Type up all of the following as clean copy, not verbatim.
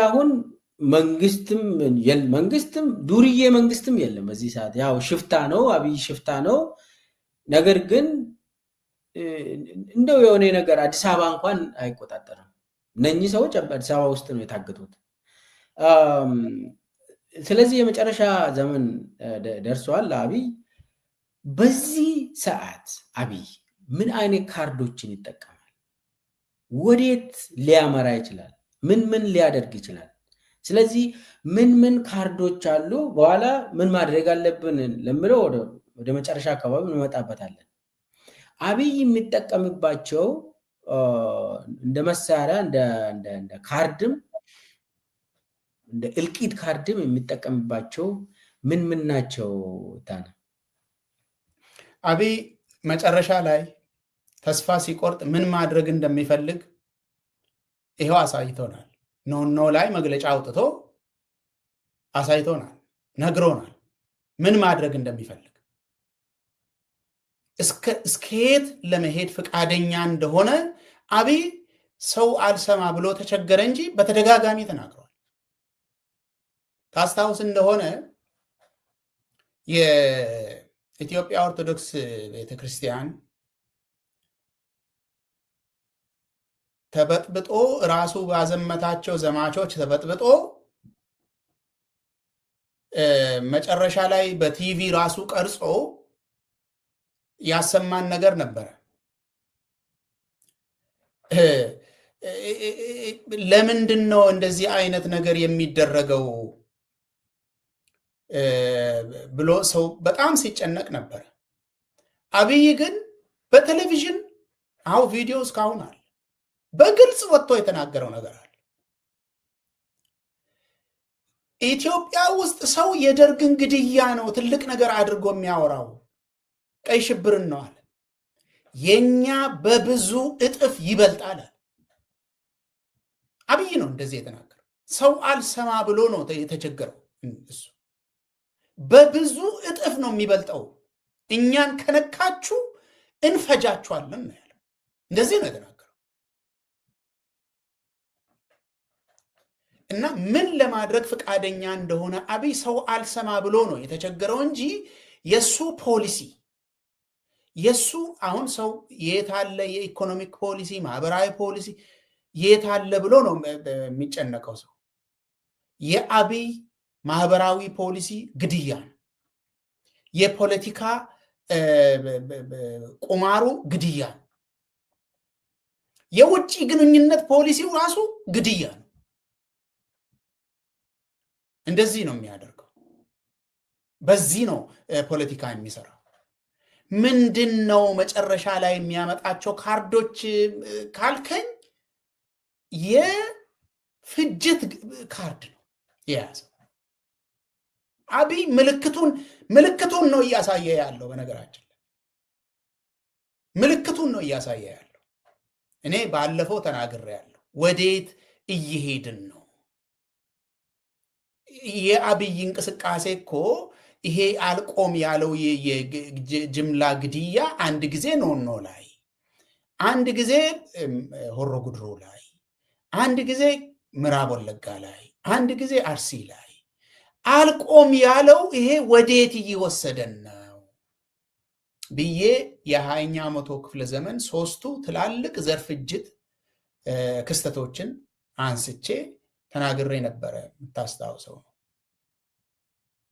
አሁን መንግስትም ዱርዬ መንግስትም የለም በዚህ ሰዓት ያው ሽፍታ ነው አብይ ሽፍታ ነው ነገር ግን እንደው የሆነ ነገር አዲስ አበባ እንኳን አይቆጣጠርም እነኚህ ሰዎች አዲስ አበባ ውስጥ ነው የታገቱት ስለዚህ የመጨረሻ ዘመን ደርሷል አብይ በዚህ ሰዓት አብይ ምን አይነት ካርዶችን ይጠቀማል ወዴት ሊያመራ ይችላል ምን ሊያደርግ ይችላል ስለዚህ ምን ካርዶች አሉ በኋላ ምን ማድረግ አለብን ለምለው ወደ መጨረሻ አካባቢ እንመጣበታለን አብይ የሚጠቀምባቸው እንደ መሳሪያ እንደ ካርድም እንደ እልቂት ካርድም የሚጠቀምባቸው ምን ናቸው ታና አብይ መጨረሻ ላይ ተስፋ ሲቆርጥ ምን ማድረግ እንደሚፈልግ ይሄው አሳይቶናል ኖ ላይ መግለጫ አውጥቶ አሳይቶናል ነግሮናል ምን ማድረግ እንደሚፈልግ እስከየት ለመሄድ ፍቃደኛ እንደሆነ አብይ ሰው አልሰማ ብሎ ተቸገረ እንጂ በተደጋጋሚ ተናግሯል ታስታውስ እንደሆነ የኢትዮጵያ ኦርቶዶክስ ቤተክርስቲያን ተበጥብጦ ራሱ ባዘመታቸው ዘማቾች ተበጥብጦ መጨረሻ ላይ በቲቪ ራሱ ቀርጾ ያሰማን ነገር ነበር ለምንድነው እንደዚህ አይነት ነገር የሚደረገው ብሎ ሰው በጣም ሲጨነቅ ነበር አብይ ግን በቴሌቪዥን አው ቪዲዮ እስካሁን አለ በግልጽ ወጥቶ የተናገረው ነገር አለ ኢትዮጵያ ውስጥ ሰው የደርግን ግድያ ነው ትልቅ ነገር አድርጎ የሚያወራው ቀይ ሽብርን ነው አለ የኛ በብዙ እጥፍ ይበልጣል አብይ ነው እንደዚህ የተናገረው ሰው አልሰማ ብሎ ነው የተቸገረው እሱ በብዙ እጥፍ ነው የሚበልጠው እኛን ከነካችሁ እንፈጃችኋለን ነው ያለው እንደዚህ ነው የተናገረው እና ምን ለማድረግ ፍቃደኛ እንደሆነ አብይ ሰው አልሰማ ብሎ ነው የተቸገረው እንጂ የሱ ፖሊሲ የሱ አሁን ሰው የታለ የኢኮኖሚክ ፖሊሲ ማህበራዊ ፖሊሲ የታለ ብሎ ነው የሚጨነቀው ሰው የአብይ ማህበራዊ ፖሊሲ ግድያ የፖለቲካ ቁማሩ ግድያ የውጭ ግንኙነት ፖሊሲው ራሱ ግድያ እንደዚህ ነው የሚያደርገው በዚህ ነው ፖለቲካ የሚሰራው ምንድነው መጨረሻ ላይ የሚያመጣቸው ካርዶች ካልከኝ የፍጅት ካርድ ነው ያያዘ አብይ ምልክቱን ነው እያሳየ ያለው በነገራችን ምልክቱን ነው እያሳየ ያለው እኔ ባለፈው ተናግሬያለሁ ወዴት እየሄድን ነው የአብይ እንቅስቃሴ እኮ ይሄ አልቆም ያለው የጅምላ ግድያ አንድ ጊዜ ኖኖ ላይ አንድ ጊዜ ሆሮ ጉድሩ ላይ አንድ ጊዜ ምዕራብ ወለጋ ላይ አንድ ጊዜ አርሲ ላይ አልቆም ያለው ይሄ ወዴት እየወሰደን ነው ብዬ የ20ኛ መቶ ክፍለ ዘመን ሶስቱ ትላልቅ ዘርፍጅት ክስተቶችን አንስቼ ተናግሬ ነበር የምታስታውሰው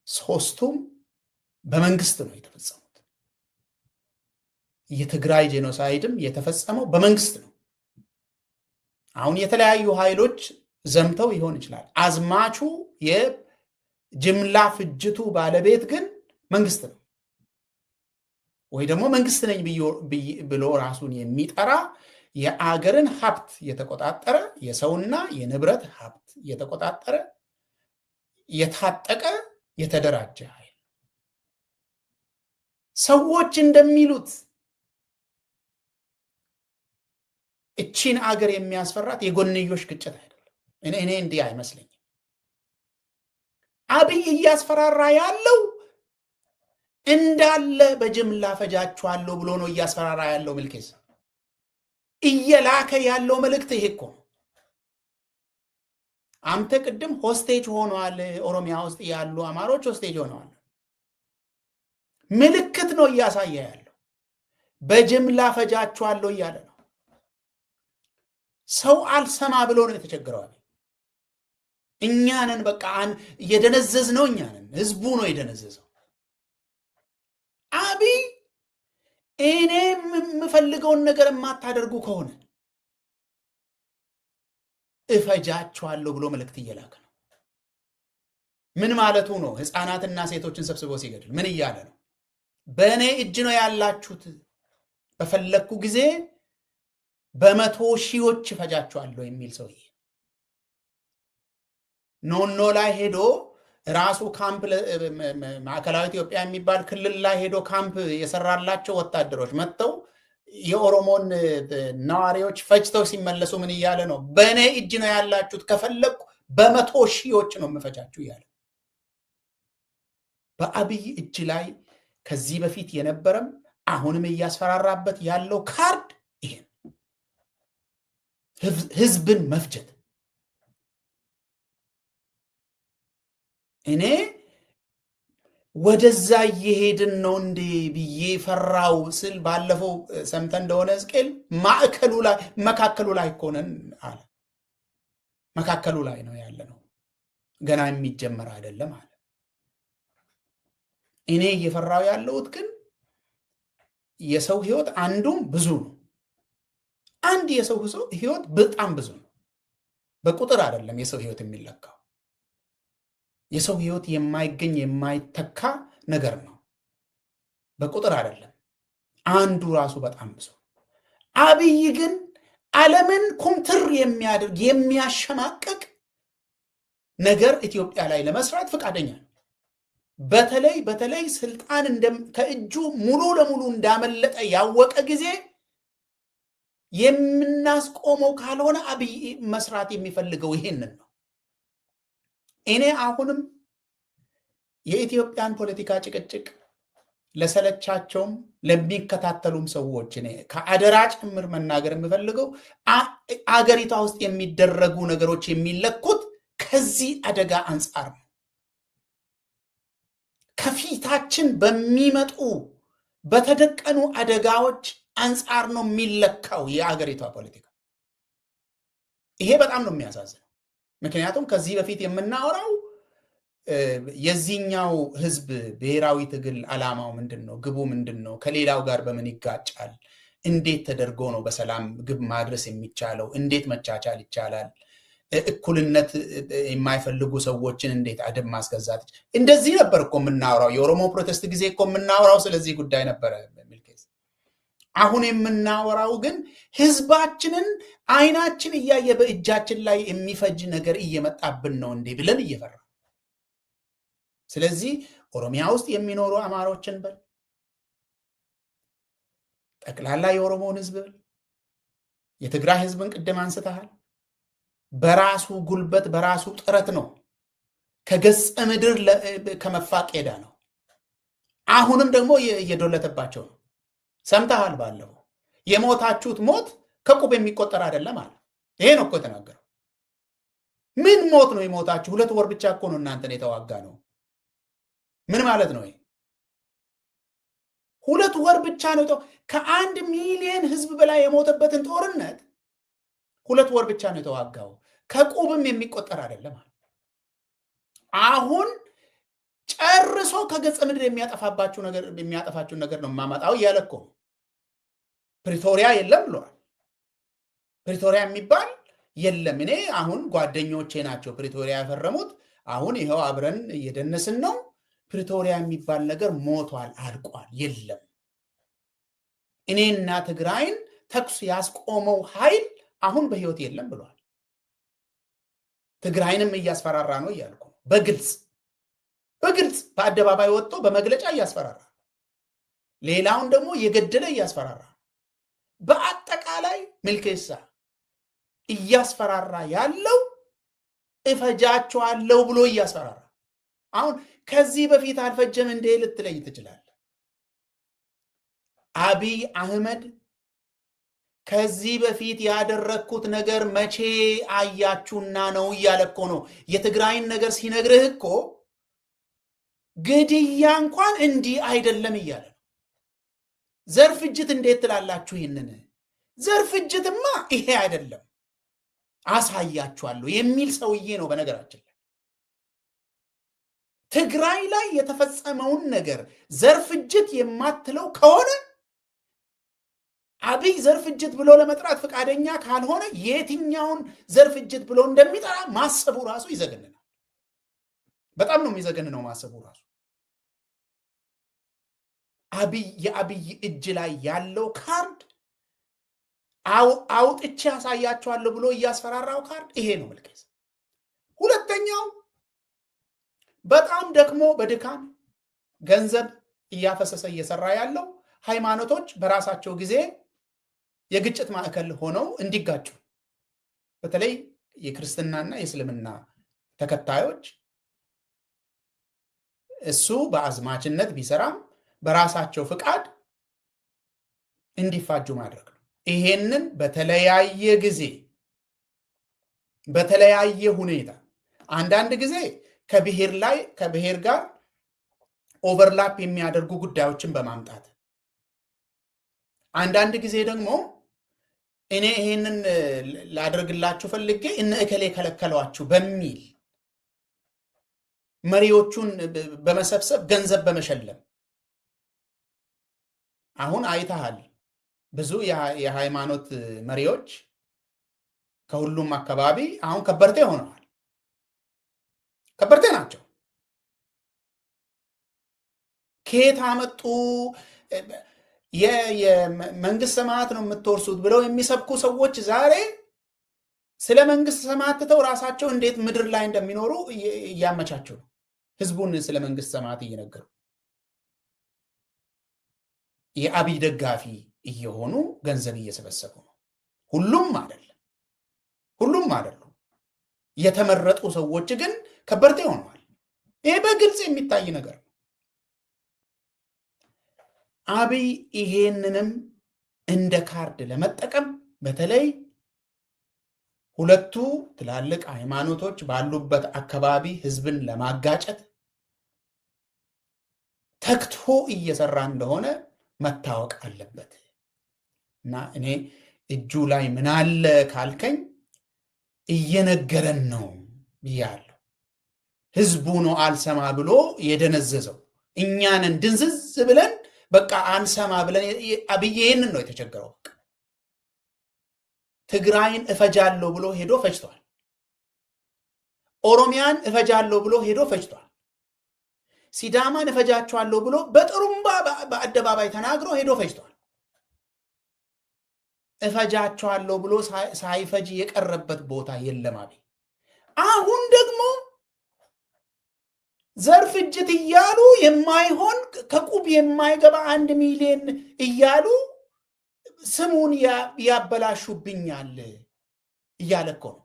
ሶስቱም በመንግስት ነው የተፈጸሙት የትግራይ ጄኖሳይድም የተፈጸመው በመንግስት ነው አሁን የተለያዩ ኃይሎች ዘምተው ይሆን ይችላል አዝማቹ የጅምላ ፍጅቱ ባለቤት ግን መንግስት ነው ወይ ደግሞ መንግስት ነኝ ብሎ ራሱን የሚጠራ የአገርን ሀብት የተቆጣጠረ የሰውና የንብረት ሀብት የተቆጣጠረ የታጠቀ የተደራጀ ኃይል ሰዎች እንደሚሉት እቺን አገር የሚያስፈራት የጎንዮሽ ግጭት አይደለም እኔ እንዲህ አይመስለኝም አብይ እያስፈራራ ያለው እንዳለ በጅምላ ፈጃችኋለሁ ብሎ ነው እያስፈራራ ያለው ምልክት እየላከ ያለው መልእክት ይሄ እኮ አንተ ቅድም ሆስቴጅ ሆነዋል፣ ኦሮሚያ ውስጥ ያሉ አማሮች ሆስቴጅ ሆነዋል። ምልክት ነው እያሳየ ያለው። በጅምላ ፈጃቸዋለሁ እያለ ነው። ሰው አልሰማ ብሎ ነው የተቸገረው። እኛንን በቃ እየደነዘዝ ነው። እኛንን ህዝቡ ነው የደነዘዘው። አብይ እኔ የምፈልገውን ነገር የማታደርጉ ከሆነ እፈጃቸዋለሁ ብሎ መልእክት እየላከ ነው። ምን ማለቱ ነው? ህፃናትና ሴቶችን ሰብስቦ ሲገድል ምን እያለ ነው? በእኔ እጅ ነው ያላችሁት፣ በፈለግኩ ጊዜ በመቶ ሺዎች እፈጃቸዋለሁ የሚል ሰውዬ ኖኖ ላይ ሄዶ ራሱ ካምፕ ማዕከላዊ ኢትዮጵያ የሚባል ክልል ላይ ሄዶ ካምፕ የሰራላቸው ወታደሮች መጥተው የኦሮሞን ነዋሪዎች ፈጅተው ሲመለሱ ምን እያለ ነው? በእኔ እጅ ነው ያላችሁት፣ ከፈለግኩ በመቶ ሺዎች ነው የምፈጃችሁ እያለ በአብይ እጅ ላይ ከዚህ በፊት የነበረም አሁንም እያስፈራራበት ያለው ካርድ ይሄ ህዝብን መፍጀት። እኔ ወደዛ እየሄድን ነው እንዴ ብዬ ፈራው ስል ባለፈው ሰምተን እንደሆነ ሕዝቅኤል መካከሉ ላይ ኮነን አለ። መካከሉ ላይ ነው ያለ ነው፣ ገና የሚጀመር አይደለም አለ። እኔ እየፈራው ያለሁት ግን የሰው ህይወት አንዱም ብዙ ነው። አንድ የሰው ህይወት በጣም ብዙ ነው። በቁጥር አይደለም የሰው ህይወት የሚለካው። የሰው ህይወት የማይገኝ የማይተካ ነገር ነው። በቁጥር አይደለም። አንዱ ራሱ በጣም ብዙ። አብይ ግን ዓለምን ኩምትር የሚያደርግ የሚያሸማቀቅ ነገር ኢትዮጵያ ላይ ለመስራት ፈቃደኛ ነው። በተለይ ስልጣን ከእጁ ሙሉ ለሙሉ እንዳመለጠ ያወቀ ጊዜ የምናስቆመው ካልሆነ አብይ መስራት የሚፈልገው ይሄንን ነው። እኔ አሁንም የኢትዮጵያን ፖለቲካ ጭቅጭቅ ለሰለቻቸውም ለሚከታተሉም ሰዎች እኔ ከአደራ ጭምር መናገር የምፈልገው አገሪቷ ውስጥ የሚደረጉ ነገሮች የሚለኩት ከዚህ አደጋ አንጻር ነው። ከፊታችን በሚመጡ በተደቀኑ አደጋዎች አንጻር ነው የሚለካው የአገሪቷ ፖለቲካ። ይሄ በጣም ነው የሚያሳዝነው። ምክንያቱም ከዚህ በፊት የምናወራው የዚህኛው ህዝብ ብሔራዊ ትግል ዓላማው ምንድነው? ግቡ ምንድነው? ከሌላው ጋር በምን ይጋጫል? እንዴት ተደርጎ ነው በሰላም ግብ ማድረስ የሚቻለው? እንዴት መቻቻል ይቻላል? እኩልነት የማይፈልጉ ሰዎችን እንዴት አደብ ማስገዛት? እንደዚህ ነበር እኮ የምናወራው። የኦሮሞ ፕሮቴስት ጊዜ እኮ የምናወራው ስለዚህ ጉዳይ ነበር። አሁን የምናወራው ግን ህዝባችንን አይናችን እያየ በእጃችን ላይ የሚፈጅ ነገር እየመጣብን ነው እንዴ ብለን እየፈራ። ስለዚህ ኦሮሚያ ውስጥ የሚኖሩ አማሮችን በል ጠቅላላ የኦሮሞን ህዝብ በል የትግራይ ህዝብን ቅድም አንስተሃል። በራሱ ጉልበት በራሱ ጥረት ነው ከገጸ ምድር ከመፋቅ ሄዳ ነው። አሁንም ደግሞ እየዶለተባቸው ነው። ሰምተሃል? ባለው የሞታችሁት ሞት ከቁብ የሚቆጠር አይደለም አለ። ይሄ ነው እኮ የተናገረው። ምን ሞት ነው የሞታችሁ? 2 ወር ብቻ እኮ ነው እናንተን የተዋጋ ነው። ምን ማለት ነው? 2 ወር ብቻ ነው። ከ1 ሚሊዮን ህዝብ በላይ የሞተበትን ጦርነት 2 ወር ብቻ ነው የተዋጋው። ከቁብም የሚቆጠር አይደለም አለ። አሁን ጨርሶ ከገጸ ምድር የሚያጠፋችሁ ነገር ነው ማማጣው እያለ እኮ ፕሪቶሪያ የለም ብለዋል። ፕሪቶሪያ የሚባል የለም። እኔ አሁን ጓደኞቼ ናቸው ፕሪቶሪያ ያፈረሙት። አሁን ይኸው አብረን እየደነስን ነው። ፕሪቶሪያ የሚባል ነገር ሞቷል፣ አልቋል፣ የለም። እኔና ትግራይን ተኩስ ያስቆመው ኃይል አሁን በህይወት የለም ብለዋል። ትግራይንም እያስፈራራ ነው እያልኩ በግልጽ በአደባባይ ወጥቶ በመግለጫ እያስፈራራ፣ ሌላውን ደግሞ የገደለ እያስፈራራ፣ በአጠቃላይ ምልክሳ እያስፈራራ ያለው እፈጃቸዋለሁ ብሎ እያስፈራራ። አሁን ከዚህ በፊት አልፈጀም እንደ ልትለይ ትችላለህ። አብይ አህመድ ከዚህ በፊት ያደረግኩት ነገር መቼ አያችሁና ነው እያለ እኮ ነው። የትግራይን ነገር ሲነግርህ እኮ ግድያ እንኳን እንዲህ አይደለም እያለ ነው። ዘር ፍጅት እንዴት ትላላችሁ? ይህንን ዘር ፍጅትማ ይሄ አይደለም አሳያችኋለሁ የሚል ሰውዬ ነው። በነገራችን ላይ ትግራይ ላይ የተፈጸመውን ነገር ዘር ፍጅት የማትለው ከሆነ አብይ ዘር ፍጅት ብሎ ለመጥራት ፈቃደኛ ካልሆነ የትኛውን ዘር ፍጅት ብሎ እንደሚጠራ ማሰቡ ራሱ ይዘገንናል። በጣም ነው የሚዘገንነው ማሰቡ ራሱ። የአብይ እጅ ላይ ያለው ካርድ አውጥቼ ያሳያቸዋለሁ ብሎ እያስፈራራው ካርድ ይሄ ነው መልከስ። ሁለተኛው በጣም ደክሞ በድካም ገንዘብ እያፈሰሰ እየሰራ ያለው ሃይማኖቶች በራሳቸው ጊዜ የግጭት ማዕከል ሆነው እንዲጋጩ፣ በተለይ የክርስትናና የእስልምና ተከታዮች እሱ በአዝማችነት ቢሰራም በራሳቸው ፍቃድ እንዲፋጁ ማድረግ ነው። ይሄንን በተለያየ ጊዜ በተለያየ ሁኔታ አንዳንድ ጊዜ ከብሔር ጋር ኦቨርላፕ የሚያደርጉ ጉዳዮችን በማምጣት አንዳንድ ጊዜ ደግሞ እኔ ይሄንን ላደርግላችሁ ፈልጌ እነ እከሌ ከለከሏችሁ በሚል መሪዎቹን በመሰብሰብ ገንዘብ በመሸለም አሁን አይተሃል። ብዙ የሃይማኖት መሪዎች ከሁሉም አካባቢ አሁን ከበርቴ ሆነዋል። ከበርቴ ናቸው። ከየት አመጡ? የመንግስት ሰማያት ነው የምትወርሱት ብለው የሚሰብኩ ሰዎች ዛሬ ስለ መንግስት ሰማያት ትተው ራሳቸው እንዴት ምድር ላይ እንደሚኖሩ እያመቻቸው ነው። ህዝቡን ስለ መንግስት ሰማያት እየነገሩ የአብይ ደጋፊ እየሆኑ ገንዘብ እየሰበሰቡ ነው። ሁሉም አይደለም። የተመረጡ ሰዎች ግን ከበርቴ ሆነዋል። ይሄ በግልጽ የሚታይ ነገር ነው። አብይ ይሄንንም እንደ ካርድ ለመጠቀም በተለይ ሁለቱ ትላልቅ ሃይማኖቶች ባሉበት አካባቢ ህዝብን ለማጋጨት ተክቶ እየሰራ እንደሆነ መታወቅ አለበት። እና እኔ እጁ ላይ ምን አለ ካልከኝ እየነገረን ነው ብያለሁ። ህዝቡ ነው አልሰማ ብሎ የደነዘዘው። እኛንን ድንዝዝ ብለን በቃ አንሰማ ብለን አብይ ይሄንን ነው የተቸገረው። ትግራይን እፈጃለሁ ብሎ ሄዶ ፈጅቷል። ኦሮሚያን እፈጃለሁ ብሎ ሄዶ ፈጅቷል። ሲዳማን እፈጃቸዋለሁ ብሎ በጥሩምባ በአደባባይ ተናግሮ ሄዶ ፈጅቷል። እፈጃቸዋለሁ ብሎ ሳይፈጅ የቀረበት ቦታ የለም አብይ። አሁን ደግሞ ዘር ፍጅት እያሉ የማይሆን ከቁብ የማይገባ 1 ሚሊዮን እያሉ ስሙን ያበላሹብኛል እያለ እኮ ነው።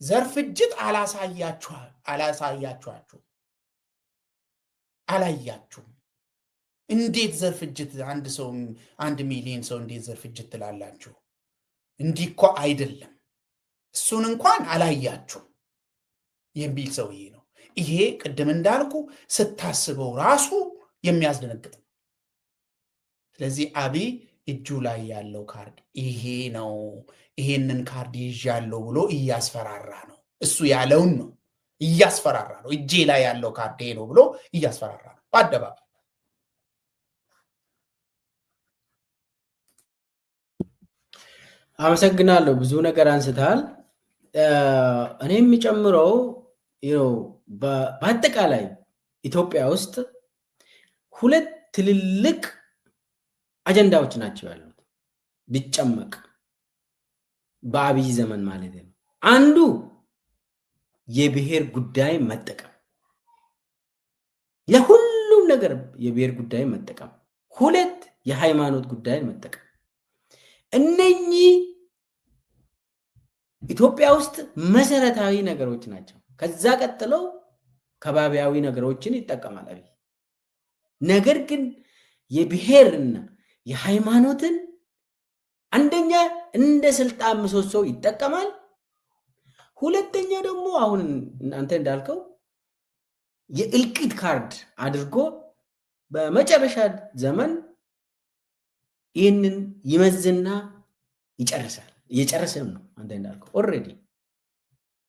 ዘር ፍጅት አላያችሁም። እንዴት ዘር ፍጅት? አንድ ሰው 1 ሚሊዮን ሰው እንዴት ዘር ፍጅት ትላላችሁ? እንዲህ እኮ አይደለም። እሱን እንኳን አላያችሁም የሚል ሰውዬ ነው። ይሄ ቅድም እንዳልኩ ስታስበው ራሱ የሚያስደነግጥ ነው። ስለዚህ አብይ እጁ ላይ ያለው ካርድ ይሄ ነው። ይሄንን ካርድ ይዣለሁ ብሎ እያስፈራራ ነው። እሱ ያለውን ነው እያስፈራራ ነው። እጄ ላይ ያለው ካርድ ይሄ ነው ብሎ እያስፈራራ ነው በአደባባይ። አመሰግናለሁ። ብዙ ነገር አንስተሃል። እኔ የሚጨምረው በአጠቃላይ ኢትዮጵያ ውስጥ 2 ትልልቅ አጀንዳዎች ናቸው ያሉት ቢጨመቅ በአብይ ዘመን ማለት ነው። አንዱ የብሔር ጉዳይ መጠቀም፣ ለሁሉም ነገር የብሔር ጉዳይ መጠቀም። 2 የሃይማኖት ጉዳይ መጠቀም። እነኚህ ኢትዮጵያ ውስጥ መሰረታዊ ነገሮች ናቸው። ከዛ ቀጥለው ከባቢያዊ ነገሮችን ይጠቀማል አብይ። ነገር ግን የብሔርና የሃይማኖትን አንደኛ እንደ ስልጣን ምሰሶ ይጠቀማል። ሁለተኛ ደግሞ አሁን አንተ እንዳልከው የእልቂት ካርድ አድርጎ በመጨረሻ ዘመን ይህንን ይመዝና ይጨርሳል። እየጨረሰም ነው አንተ እንዳልከው ኦልሬዲ